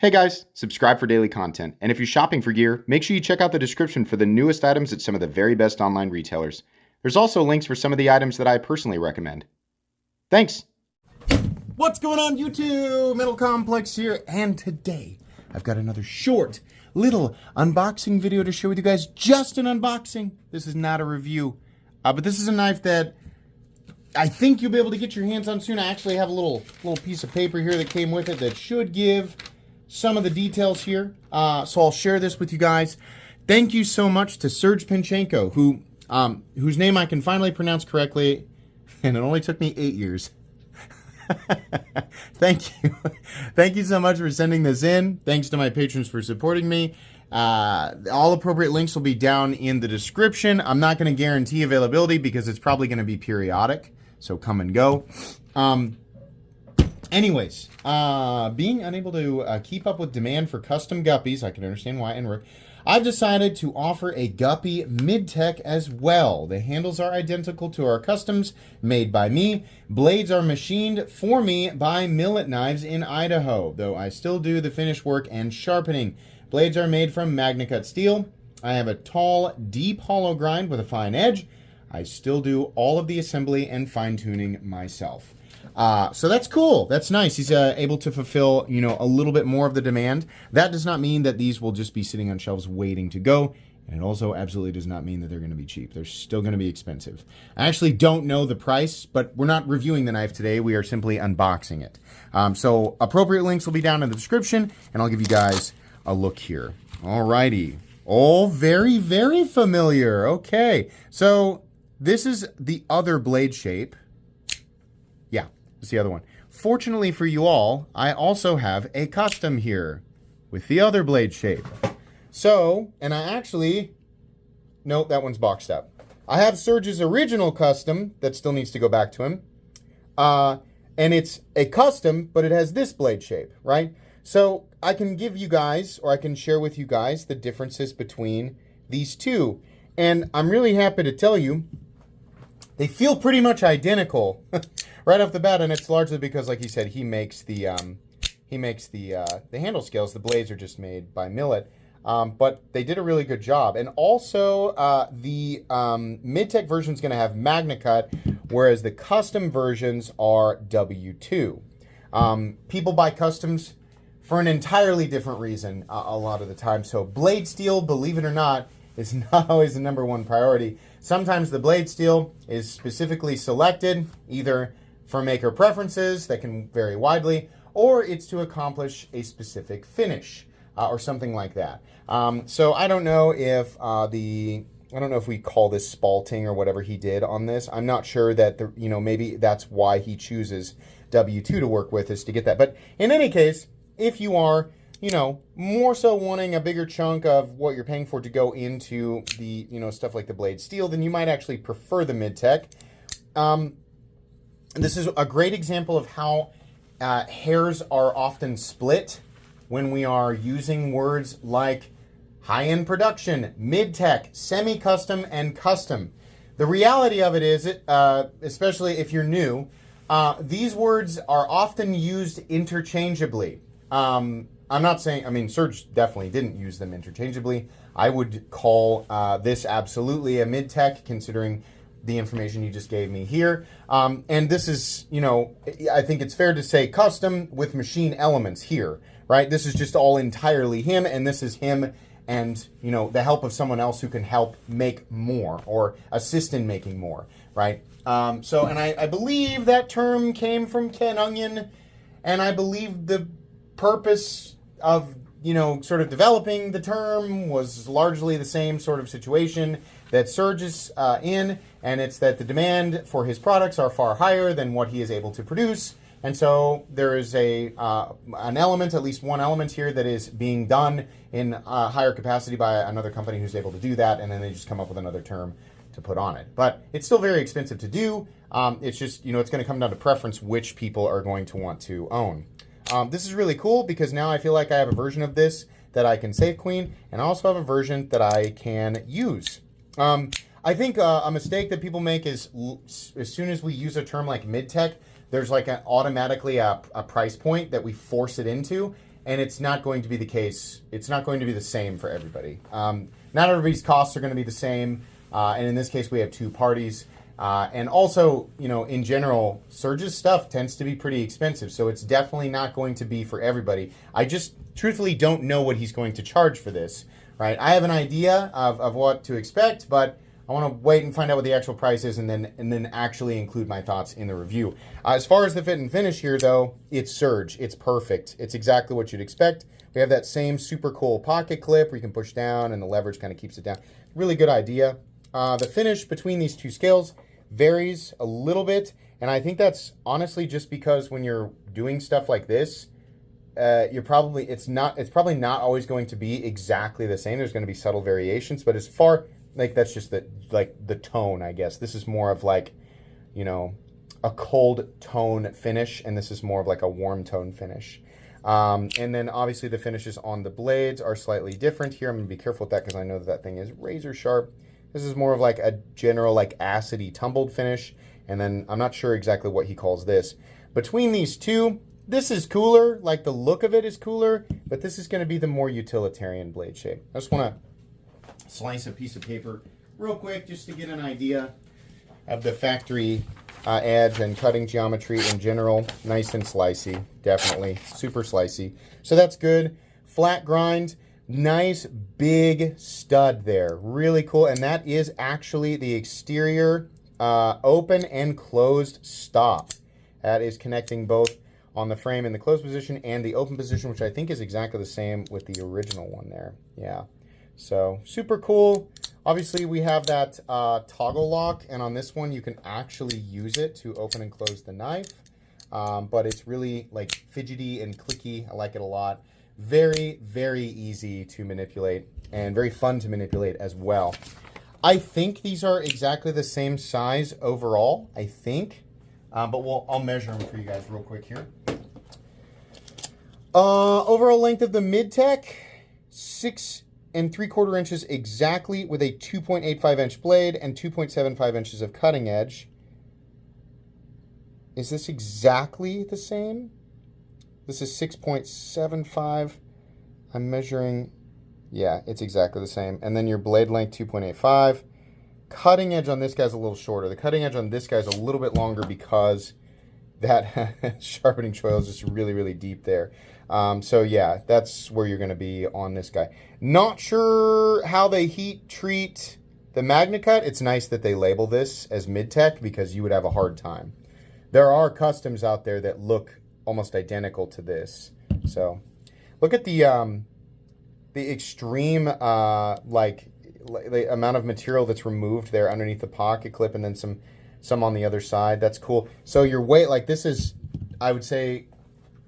Hey guys, subscribe for daily content. And if you're shopping for gear, make sure you check out the description for the newest items at some of the very best online retailers. There's also links for some of the items that I personally recommend. Thanks! What's going on, YouTube? Metal Complex here, and today I've got another short little unboxing video to share with you guys. Just an unboxing. This is not a review, but this is a knife that I think you'll be able to get your hands on soon. I actually have a little piece of paper here that came with it that should give some of the details here. So I'll share this with you guys. Thank you so much to Serge Panchenko, whose name I can finally pronounce correctly, and it only took me 8 years. Thank you. Thank you so much for sending this in. Thanks to my patrons for supporting me. All appropriate links will be down in the description. I'm not going to guarantee availability because it's probably going to be periodic, so come and go. Anyways, being unable to keep up with demand for custom guppies, I can understand why, and I've decided to offer a Guppy Midtech as well. The handles are identical to our customs, made by me. Blades are machined for me by Millet Knives in Idaho, though I still do the finish work and sharpening. Blades are made from MagnaCut steel. I have a tall, deep hollow grind with a fine edge. I still do all of the assembly and fine-tuning myself. So that's cool. That's nice. He's able to fulfill, a little bit more of the demand. That does not mean that these will just be sitting on shelves waiting to go. And it also absolutely does not mean that they're going to be cheap. They're still going to be expensive. I actually don't know the price, but we're not reviewing the knife today. We are simply unboxing it. So appropriate links will be down in the description, and I'll give you guys a look here. Alrighty. Oh, very, very familiar. Okay. So this is the other blade shape. Yeah, it's the other one. Fortunately for you all, I also have a custom here with the other blade shape. So, and I actually, no, that one's boxed up. I have Serge's original custom that still needs to go back to him. And it's a custom, but it has this blade shape, right? So I can give you guys, or I can share with you guys the differences between these two. And I'm really happy to tell you, they feel pretty much identical right off the bat, and it's largely because, like he said, he makes the handle scales. The blades are just made by Millet, but they did a really good job. And also, the Midtech version is going to have MagnaCut, whereas the custom versions are W2. People buy customs for an entirely different reason a lot of the time. So blade steel, believe it or not, is not always the #1 priority. Sometimes the blade steel is specifically selected either for maker preferences that can vary widely, or it's to accomplish a specific finish or something like that. So I don't know if we call this spalting or whatever he did on this. I'm not sure that maybe that's why he chooses W2 to work with, is to get that. But in any case, if you are more so wanting a bigger chunk of what you're paying for to go into the, stuff like the blade steel, then you might actually prefer the Midtech. This is a great example of how hairs are often split when we are using words like high-end production, Midtech, semi-custom, and custom. The reality of it is, especially if you're new, these words are often used interchangeably. I'm not saying, Serge definitely didn't use them interchangeably. I would call this absolutely a Midtech, considering the information you just gave me here. And this is, I think it's fair to say custom with machine elements here, right? This is just all entirely him, and this is him and, the help of someone else who can help make more or assist in making more, right? And I believe that term came from Ken Onion, and I believe the purpose of, sort of developing the term was largely the same sort of situation that Serge is in, and it's that the demand for his products are far higher than what he is able to produce, and so there is an element, at least one element here, that is being done in higher capacity by another company who's able to do that, and then they just come up with another term to put on it. But it's still very expensive to do. It's just, it's going to come down to preference which people are going to want to own. This is really cool because now I feel like I have a version of this that I can save queen, and I also have a version that I can use. I think a mistake that people make is as soon as we use a term like Midtech, there's like automatically a price point that we force it into. and it's not going to be the case. It's not going to be the same for everybody. Not everybody's costs are going to be the same, and in this case, we have two parties. And also, you know, in general, Serge's stuff tends to be pretty expensive, so it's definitely not going to be for everybody. I just truthfully don't know what he's going to charge for this, right? I have an idea of what to expect, but I want to wait and find out what the actual price is and then actually include my thoughts in the review. As far as the fit and finish here, though, it's Serge. It's perfect. It's exactly what you'd expect. We have that same super cool pocket clip where you can push down and the leverage kind of keeps it down. Really good idea. The finish between these two scales varies a little bit, and I think that's honestly just because when you're doing stuff like this, it's probably not always going to be exactly the same. There's going to be subtle variations, but as far like that's just the tone, I guess. This is more of like, you know, a cold tone finish, and this is more of like a warm tone finish. And then obviously the finishes on the blades are slightly different here. I'm going to be careful with that because I know that thing is razor sharp. This is more of like a general like acidy tumbled finish, and then I'm not sure exactly what he calls this. Between these two, this is cooler, like the look of it is cooler, but this is going to be the more utilitarian blade shape. I just want to slice a piece of paper real quick just to get an idea of the factory edge and cutting geometry in general. Nice and slicey, definitely. Super slicey. So that's good. Flat grind. Nice big stud there. Really cool. And that is actually the exterior open and closed stop. That is connecting both on the frame in the closed position and the open position, which I think is exactly the same with the original one there. Yeah. So super cool. Obviously we have that toggle lock, and on this one you can actually use it to open and close the knife. But it's really like fidgety and clicky. I like it a lot. Very, very easy to manipulate and very fun to manipulate as well. I think these are exactly the same size overall, I think. But I'll measure them for you guys real quick here. Overall length of the Midtech, 6 3/4 inches exactly, with a 2.85 inch blade and 2.75 inches of cutting edge. Is this exactly the same? This is 6.75. I'm measuring, yeah, it's exactly the same. And then your blade length, 2.85. Cutting edge on this guy's a little shorter. The cutting edge on this guy's a little bit longer because that sharpening choil is just really, really deep there. So yeah, that's where you're going to be on this guy. Not sure how they heat treat the MagnaCut. It's nice that they label this as Midtech because you would have a hard time. There are customs out there that look almost identical to this. So look at the extreme like the amount of material that's removed there underneath the pocket clip, and then some on the other side. That's cool. So your weight, like this is, I would say,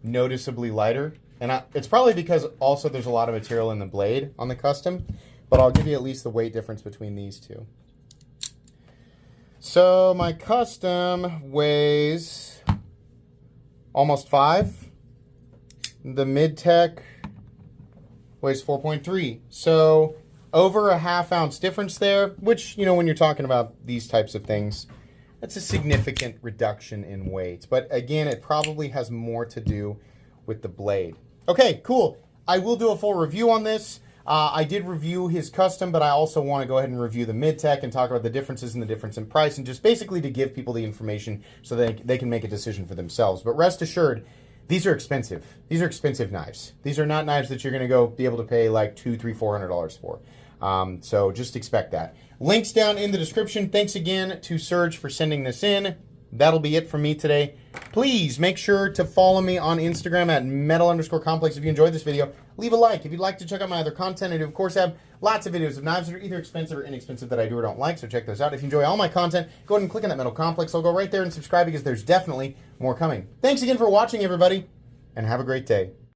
noticeably lighter, and it's probably because also there's a lot of material in the blade on the custom, but I'll give you at least the weight difference between these two. So my custom weighs almost 5. The Midtech weighs 4.3. So over a ½ ounce difference there, which, you know, when you're talking about these types of things, that's a significant reduction in weight. But again, it probably has more to do with the blade. Okay, cool. I will do a full review on this. I did review his custom, but I also want to go ahead and review the Midtech and talk about the differences and the difference in price, and just basically to give people the information so they can make a decision for themselves. But rest assured, these are expensive. These are expensive knives. These are not knives that you're going to go be able to pay like $200, $300, $400 for. So just expect that. Links down in the description. Thanks again to Serge for sending this in. That'll be it from me today. Please make sure to follow me on Instagram at metal_complex if you enjoyed this video. Leave a like if you'd like to check out my other content. I do, of course, have lots of videos of knives that are either expensive or inexpensive that I do or don't like, so check those out. If you enjoy all my content, go ahead and click on that Metal Complex. I'll go right there and subscribe because there's definitely more coming. Thanks again for watching, everybody, and have a great day.